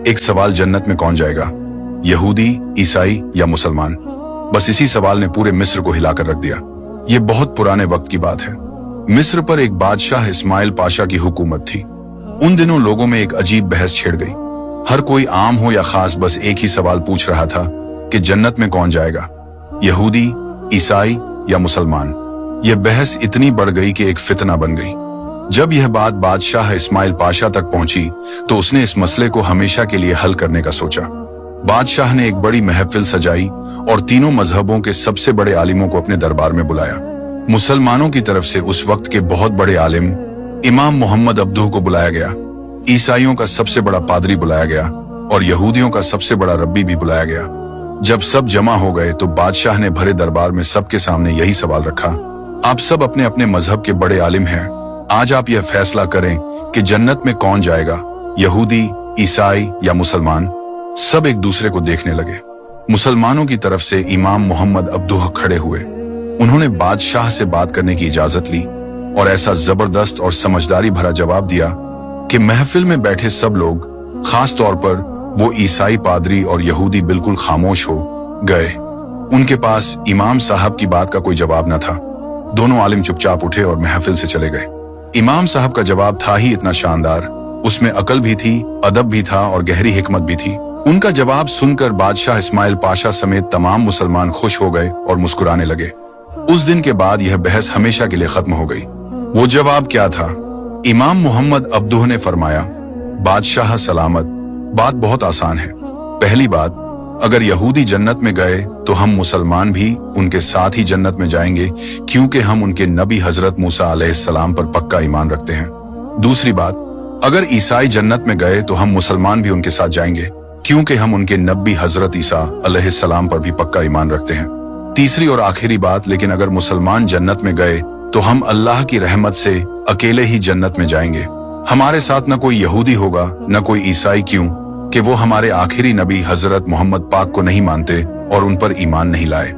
एक सवाल, जन्नत में कौन जाएगा, यहूदी, ईसाई या मुसलमान। बस इसी सवाल ने पूरे मिस्र को हिलाकर रख दिया। ये बहुत पुराने वक्त की बात है। मिस्र पर एक बादशाह इस्माइल पाशा की हुकूमत थी। उन दिनों लोगों में एक अजीब बहस छिड़ गई। हर कोई आम हो या खास बस एक ही सवाल पूछ रहा था कि जन्नत में कौन जाएगा, यहूदी, ईसाई या मुसलमान। यह बहस इतनी बढ़ गई कि एक फितना बन गई। जब यह बात बादशाह इस्माइल पाशा तक पहुंची तो उसने इस मसले को हमेशा के लिए हल करने का सोचा। बादशाह ने एक बड़ी महफिल सजाई और तीनों मजहबों के सबसे बड़े आलिमों को अपने दरबार में बुलाया। मुसलमानों की तरफ से उस वक्त के बहुत बड़े आलिम इमाम मोहम्मद अब्दुह को बुलाया गया, ईसाइयों का सबसे बड़ा पादरी बुलाया गया और यहूदियों का सबसे बड़ा रब्बी भी बुलाया गया। जब सब जमा हो गए तो बादशाह ने भरे दरबार में सबके सामने यही सवाल रखा, आप सब अपने अपने मजहब के बड़े आलिम हैं, आज आप यह फैसला करें कि जन्नत में कौन जाएगा, यहूदी, ईसाई या मुसलमान। सब एक दूसरे को देखने लगे। मुसलमानों की तरफ से इमाम मोहम्मद अब्दुह खड़े हुए। उन्होंने बादशाह से बात करने की इजाजत ली और ऐसा जबरदस्त और समझदारी भरा जवाब दिया कि महफिल में बैठे सब लोग, खास तौर पर वो ईसाई पादरी और यहूदी, बिल्कुल खामोश हो गए। उनके पास इमाम साहब की बात का कोई जवाब न था। दोनों आलिम चुपचाप उठे और महफिल से चले गए। इमाम साहब का जवाब था ही इतना शानदार, उसमें अकल भी थी, अदब भी था और गहरी हिकमत भी थी। उनका जवाब सुनकर बादशाह इस्माइल पाशा समेत तमाम मुसलमान खुश हो गए और मुस्कुराने लगे। उस दिन के बाद यह बहस हमेशा के लिए खत्म हो गई। वो जवाब क्या था? इमाम मोहम्मद अब्दुह ने फरमाया, बादशाह सलामत, बात बहुत आसान है। पहली बात, अगर यहूदी जन्नत में गए तो हम मुसलमान भी उनके साथ ही जन्नत में जाएंगे, क्योंकि हम उनके नबी हजरत मूसा अलैहिस्सलाम पर पक्का ईमान रखते हैं। दूसरी बात, अगर ईसाई जन्नत में गए तो हम मुसलमान भी उनके साथ जाएंगे, क्योंकि हम उनके नबी हजरत ईसा अलैहिस्सलाम पर भी पक्का ईमान रखते हैं। तीसरी और आखिरी बात, लेकिन अगर मुसलमान जन्नत में गए तो हम अल्लाह की रहमत से अकेले ही जन्नत में जाएंगे। हमारे साथ न कोई यहूदी होगा न कोई ईसाई, क्यों कि वो हमारे आखिरी नबी हजरत मोहम्मद पाक को नहीं मानते और उन पर ईमान नहीं लाए।